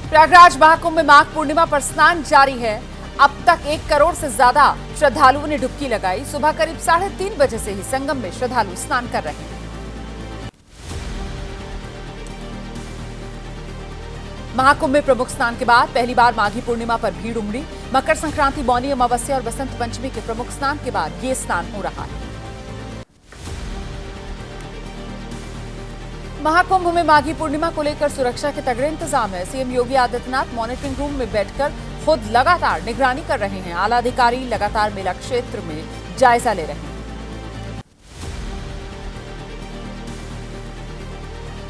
प्रयागराज महाकुंभ में माघ पूर्णिमा पर स्नान जारी है। अब तक 1 करोड़ से ज्यादा श्रद्धालुओं ने डुबकी लगाई। सुबह करीब 3:30 बजे से ही संगम में श्रद्धालु स्नान कर रहे हैं। महाकुंभ में प्रमुख स्नान के बाद पहली बार माघी पूर्णिमा पर भीड़ उमड़ी। मकर संक्रांति, मौनी अमावस्या और बसंत पंचमी के प्रमुख स्नान के बाद ये स्नान हो रहा है। महाकुंभ में माघी पूर्णिमा को लेकर सुरक्षा के तगड़े इंतजाम है। CM Yogi Adityanath monitoring room में बैठकर खुद लगातार निगरानी कर रहे हैं। आला अधिकारी लगातार मेला क्षेत्र में जायजा ले रहे हैं।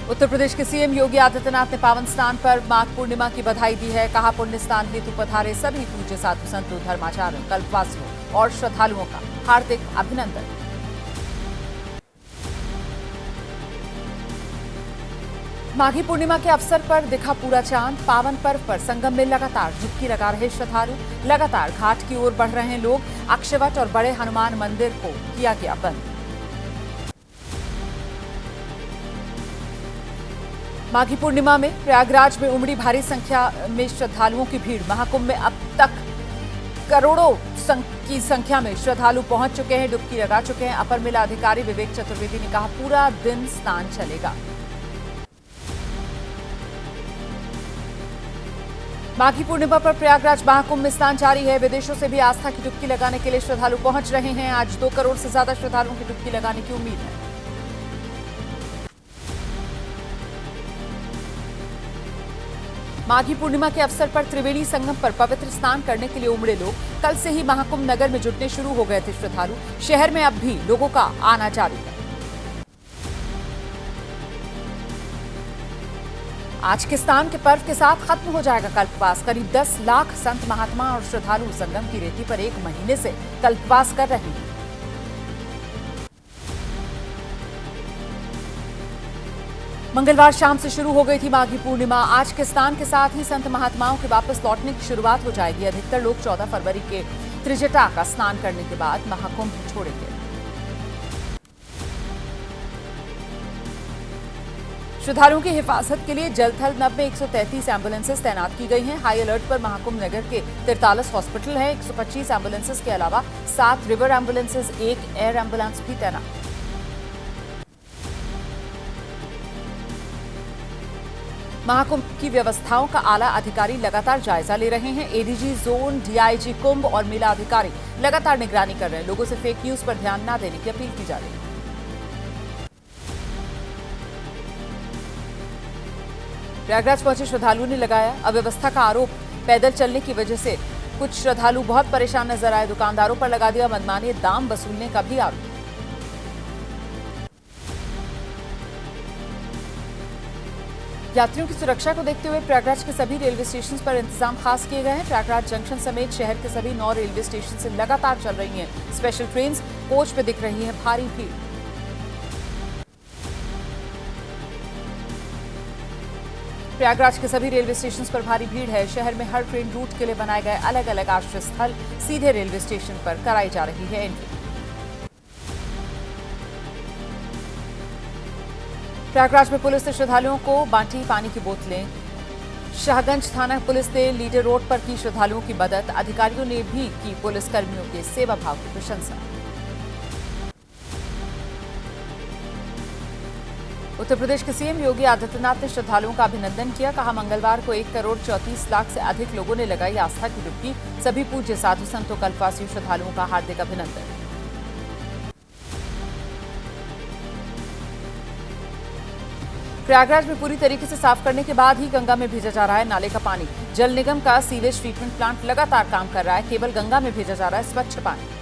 उत्तर प्रदेश के सीएम योगी आदित्यनाथ ने पावन स्नान पर माघ पूर्णिमा की बधाई दी है। कहा, पुण्य स्नान हेतु पधारे सभी पूज्य साधु संतों, धर्माचार्यों, कल्पवासियों और श्रद्धालुओं का हार्दिक अभिनंदन। माघी पूर्णिमा के अवसर पर दिखा पूरा चांद। पावन पर्व पर संगम में लगातार डुबकी लगा रहे श्रद्धालु। लगातार घाट की ओर बढ़ रहे हैं लोग। अक्षयवट और बड़े हनुमान मंदिर को किया गया बंद। माघी पूर्णिमा में प्रयागराज में उमड़ी भारी संख्या में श्रद्धालुओं की भीड़। महाकुंभ में अब तक करोड़ों की संख्या में श्रद्धालु पहुंच चुके हैं, डुबकी लगा चुके हैं। अपर मेला अधिकारी विवेक चतुर्वेदी ने कहा, पूरा दिन स्नान चलेगा। माघी पूर्णिमा पर प्रयागराज महाकुंभ में स्नान जारी है। विदेशों से भी आस्था की डुबकी लगाने के लिए श्रद्धालु पहुंच रहे हैं। आज 2 करोड़ से ज्यादा श्रद्धालुओं की डुबकी लगाने की उम्मीद है। माघी पूर्णिमा के अवसर पर त्रिवेणी संगम पर पवित्र स्नान करने के लिए उमड़े लोग। कल से ही महाकुंभ नगर में जुटने शुरू हो गए थे श्रद्धालु। शहर में अब भी लोगों का आना जारी है। आज के स्नान के पर्व के साथ खत्म हो जाएगा कल्पवास। करीब 10 लाख संत, महात्मा और श्रद्धालु संगम की रेती पर 1 महीने से कल्पवास कर रहे हैं। मंगलवार शाम से शुरू हो गई थी माघी पूर्णिमा। आज के स्नान के साथ ही संत महात्माओं के वापस लौटने की शुरुआत हो जाएगी। अधिकतर लोग 14 फरवरी के त्रिजटा का स्नान करने के बाद महाकुंभ छोड़ेंगे। श्रद्धालुओं की हिफाजत के लिए जल थल नभ में 133 एम्बुलेंसेस तैनात की गई हैं। हाई अलर्ट पर महाकुंभ नगर के 43 हॉस्पिटल हैं। 125 एम्बुलेंसेस के अलावा 7 रिवर एम्बुलेंसेस, 1 एयर एम्बुलेंस भी तैनात। महाकुंभ की व्यवस्थाओं का आला अधिकारी लगातार जायजा ले रहे हैं। एडीजी जोन, डीआईजी कुंभ और मेला अधिकारी लगातार निगरानी कर रहे हैं। लोगों से फेक न्यूज पर ध्यान न देने की अपील की जा रही है। प्रयागराज पहुंचे श्रद्धालुओं ने लगाया अव्यवस्था का आरोप। पैदल चलने की वजह से कुछ श्रद्धालु बहुत परेशान नजर आए। दुकानदारों पर लगा दिया मनमाने दाम वसूलने का भी आरोप। यात्रियों की सुरक्षा को देखते हुए प्रयागराज के सभी रेलवे स्टेशन पर इंतजाम खास किए गए हैं। प्रयागराज जंक्शन समेत शहर के सभी 9 रेलवे स्टेशन से लगातार चल रही हैं स्पेशल ट्रेन। कोच में दिख रही है भारी भीड़। प्रयागराज के सभी रेलवे स्टेशन पर भारी भीड़ है। शहर में हर ट्रेन रूट के लिए बनाए गए अलग अलग आश्रय स्थल सीधे रेलवे स्टेशन पर कराई जा रही है एंट्री। प्रयागराज में पुलिस ने श्रद्धालुओं को बांटी पानी की बोतलें। शाहगंज थाना पुलिस ने लीडर रोड पर की श्रद्धालुओं की मदद। अधिकारियों ने भी की पुलिस कर्मियों के सेवा भाव की प्रशंसा। उत्तर प्रदेश के सीएम योगी आदित्यनाथ ने श्रद्धालुओं का अभिनंदन किया। कहा, मंगलवार को 1 करोड़ 34 लाख से अधिक लोगों ने लगाई आस्था की डुबकी। सभी पूज्य साधु संतों, कल्पवासियों, श्रद्धालुओं का हार्दिक अभिनंदन। प्रयागराज में पूरी तरीके से साफ करने के बाद ही गंगा में भेजा जा रहा है नाले का पानी। जल निगम का सीवेज ट्रीटमेंट प्लांट लगातार काम कर रहा है। केवल गंगा में भेजा जा रहा है स्वच्छ पानी।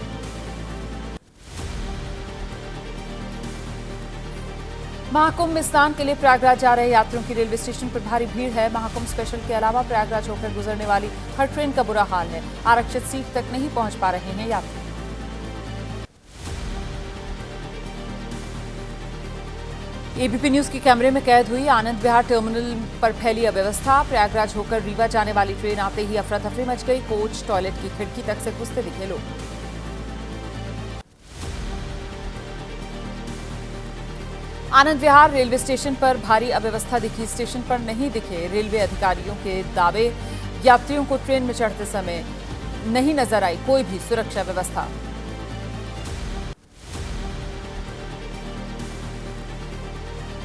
महाकुंभ में स्नान के लिए प्रयागराज जा रहे यात्रियों की रेलवे स्टेशन पर भारी भीड़ है। महाकुंभ स्पेशल के अलावा प्रयागराज होकर गुजरने वाली हर ट्रेन का बुरा हाल है। आरक्षित सीट तक नहीं पहुंच पा रहे हैं यात्री। एबीपी न्यूज के कैमरे में कैद हुई आनंद विहार टर्मिनल पर फैली अव्यवस्था। प्रयागराज होकर रीवा जाने वाली ट्रेन आते ही अफरा तफरी मच गई। कोच, टॉयलेट की खिड़की तक से घुसते दिखे लोग। आनंद विहार रेलवे स्टेशन पर भारी अव्यवस्था दिखी। स्टेशन पर नहीं दिखे रेलवे अधिकारियों के दावे। यात्रियों को ट्रेन में चढ़ते समय नहीं नजर आई कोई भी सुरक्षा व्यवस्था।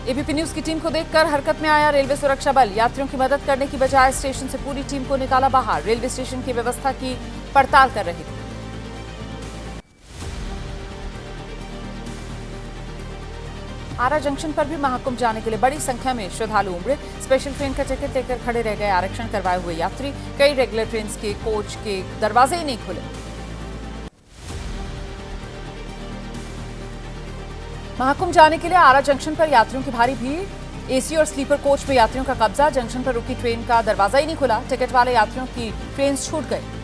एबीपी न्यूज की टीम को देखकर हरकत में आया रेलवे सुरक्षा बल। यात्रियों की मदद करने की बजाय स्टेशन से पूरी टीम को निकाला बाहर। रेलवे स्टेशन की व्यवस्था की पड़ताल कर रही थी। आरा जंक्शन पर भी महाकुंभ जाने के लिए बड़ी संख्या में श्रद्धालु उमड़े। स्पेशल ट्रेन का टिकट लेकर खड़े रह गए आरक्षण करवाए हुए यात्री। कई रेगुलर ट्रेन के कोच के दरवाजे ही नहीं खुले। महाकुंभ जाने के लिए आरा जंक्शन पर यात्रियों की भारी भीड़। एसी और स्लीपर कोच में यात्रियों का कब्जा। जंक्शन पर रुकी ट्रेन का दरवाजा ही नहीं खुला। टिकट वाले यात्रियों की ट्रेन छूट गई।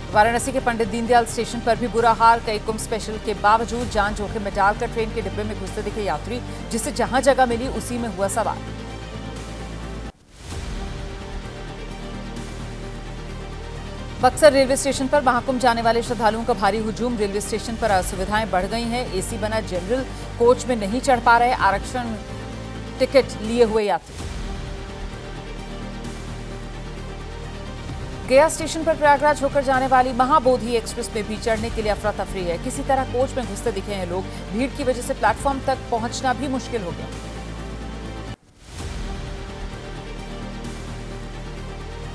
वाराणसी के पंडित दीनदयाल स्टेशन पर भी बुरा हाल। कई कुंभ स्पेशल के बावजूद जान जोखिम में डालकर ट्रेन के डिब्बे में घुसते दिखे यात्री। जिसे जहां जगह मिली उसी में हुआ सवार। बक्सर रेलवे स्टेशन पर महाकुंभ जाने वाले श्रद्धालुओं का भारी हुजूम। रेलवे स्टेशन पर असुविधाएं बढ़ गई हैं। एसी बना जनरल कोच में नहीं चढ़ पा रहे आरक्षण टिकट लिए हुए यात्री। गया स्टेशन पर प्रयागराज होकर जाने वाली महाबोधि एक्सप्रेस में भी चढ़ने के लिए अफरा तफरी है। किसी तरह कोच में घुसते दिखे हैं लोग। भीड़ की वजह से प्लेटफॉर्म तक पहुंचना भी मुश्किल हो गया।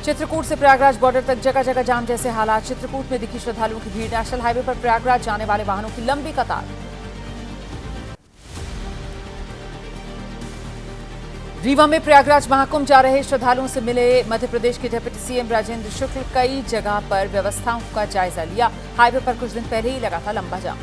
चित्रकूट से प्रयागराज बॉर्डर तक जगह जगह जाम जैसे हालात। चित्रकूट में दिखी श्रद्धालुओं की भीड़। नेशनल हाईवे पर प्रयागराज जाने वाले वाहनों की लंबी कतार। रीवा में प्रयागराज महाकुंभ जा रहे श्रद्धालुओं से मिले मध्य प्रदेश के डिप्टी सीएम राजेंद्र शुक्ल। कई जगह पर व्यवस्थाओं का जायजा लिया। हाईवे पर कुछ दिन पहले ही लगा था लंबा जाम।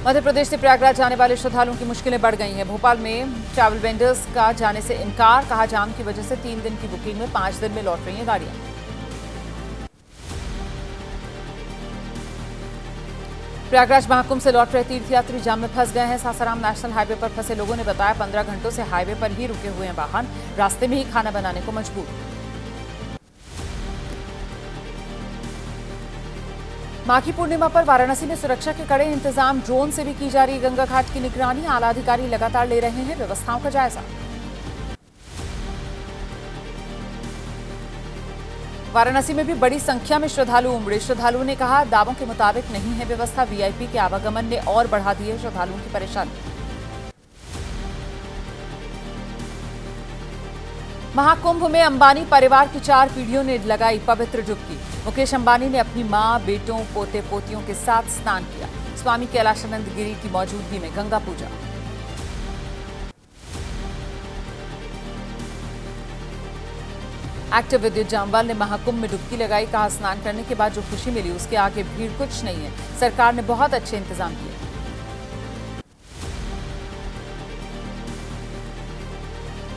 मध्य प्रदेश से प्रयागराज जाने वाले श्रद्धालुओं की मुश्किलें बढ़ गई हैं। भोपाल में ट्रैवल वेंडर्स का जाने से इनकार। कहा जाम की वजह से 3 दिन की बुकिंग में 5 दिन में लौट रही हैं गाड़ियां। प्रयागराज महाकुंभ से लौट रहे तीर्थयात्री जाम में फंस गए हैं। सासाराम नेशनल हाईवे पर फंसे लोगों ने बताया 15 घंटों से हाईवे पर ही रुके हुए हैं वाहन। रास्ते में ही खाना बनाने को मजबूर। माघी पूर्णिमा पर वाराणसी में सुरक्षा के कड़े इंतजाम। ड्रोन से भी की जा रही गंगा घाट की निगरानी। आला अधिकारी लगातार ले रहे हैं व्यवस्थाओं का जायजा। वाराणसी में भी बड़ी संख्या में श्रद्धालु उमड़े। श्रद्धालुओं ने कहा दावों के मुताबिक नहीं है व्यवस्था। वीआईपी के आवागमन ने और बढ़ा दी है श्रद्धालुओं की परेशानी। महाकुंभ में अंबानी परिवार की 4 पीढ़ियों ने लगाई पवित्र डुबकी। मुकेश अंबानी ने अपनी मां, बेटों, पोते पोतियों के साथ स्नान किया। स्वामी कैलाशानंद गिरी की मौजूदगी में गंगा पूजा। एक्टर विद्युत जामवाल ने महाकुंभ में डुबकी लगाई। कहा स्नान करने के बाद जो खुशी मिली उसके आगे भीड़ कुछ नहीं है। सरकार ने बहुत अच्छे इंतजाम किए।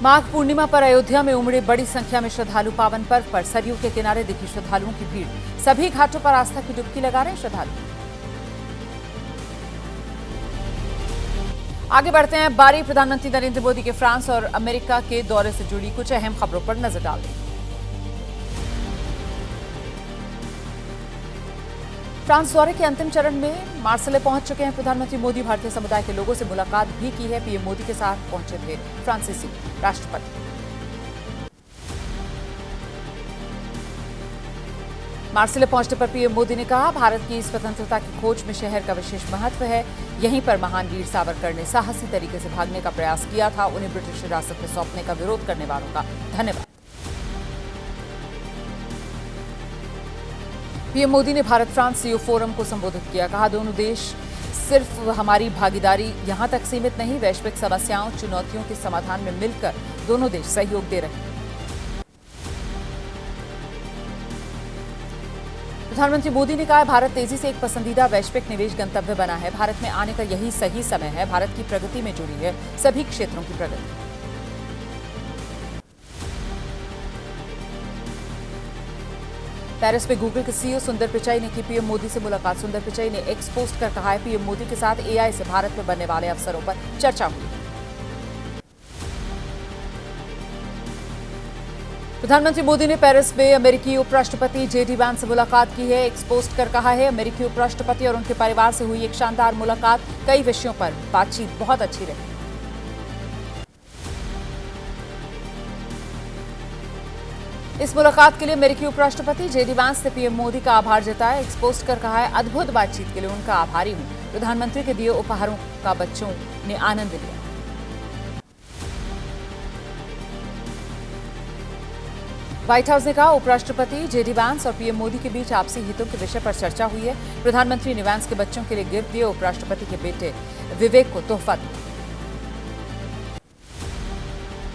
माघ पूर्णिमा पर अयोध्या में उमड़े बड़ी संख्या में श्रद्धालु। पावन पर्व पर सरयू के किनारे दिखी श्रद्धालुओं की भीड़। सभी घाटों पर आस्था की डुबकी लगा रहे श्रद्धालु। आगे बढ़ते हैं। बारी प्रधानमंत्री नरेंद्र मोदी के फ्रांस और अमेरिका के दौरे से जुड़ी कुछ अहम खबरों पर नजर डालें। फ्रांस दौरे के अंतिम चरण में मार्सेले पहुंच चुके हैं प्रधानमंत्री मोदी। भारतीय समुदाय के लोगों से मुलाकात भी की है। पीएम मोदी के साथ पहुंचे थे फ्रांसीसी राष्ट्रपति। मार्सेले पहुंचने पर पीएम मोदी ने कहा भारत की स्वतंत्रता की खोज में शहर का विशेष महत्व है। यहीं पर महान वीर सावरकर ने साहसी तरीके से भागने का प्रयास किया था। उन्हें ब्रिटिश हिरासत में सौंपने का विरोध करने वालों का धन्यवाद। पीएम मोदी ने भारत फ्रांस सीईओ फोरम को संबोधित किया। कहा दोनों देश सिर्फ हमारी भागीदारी यहां तक सीमित नहीं, वैश्विक समस्याओं, चुनौतियों के समाधान में मिलकर दोनों देश सहयोग दे रहे हैं। प्रधानमंत्री मोदी ने कहा भारत तेजी से एक पसंदीदा वैश्विक निवेश गंतव्य बना है। भारत में आने का यही सही समय है। भारत की प्रगति में जुड़ी है सभी क्षेत्रों की प्रगति। पेरिस में गूगल के सीईओ सुंदर पिचाई ने की पीएम मोदी से मुलाकात। सुंदर पिचाई ने एक्स पोस्ट कर कहा है पीएम मोदी के साथ एआई से भारत में बनने वाले अवसरों पर चर्चा हुई। प्रधानमंत्री मोदी ने पेरिस में अमेरिकी उपराष्ट्रपति जेडी वैंस से मुलाकात की है। एक्स पोस्ट कर कहा है, अमेरिकी उपराष्ट्रपति और उनके परिवार से हुई एक शानदार मुलाकात, कई विषयों पर बातचीत बहुत अच्छी रही। इस मुलाकात के लिए अमेरिकी उपराष्ट्रपति जेडी वैंस ने पीएम मोदी का आभार जताया। एक्स पोस्ट कर कहा है, अद्भुत बातचीत के लिए उनका आभारी हूं। प्रधानमंत्री के दिए उपहारों का बच्चों ने आनंद लिया। व्हाइट हाउस ने कहा, उपराष्ट्रपति जेडी वैंस और पीएम मोदी के बीच आपसी हितों के विषय पर चर्चा हुई है। प्रधानमंत्री ने वैंस के बच्चों के लिए गिफ्ट दिए। उपराष्ट्रपति के बेटे विवेक को तोहफा दिया।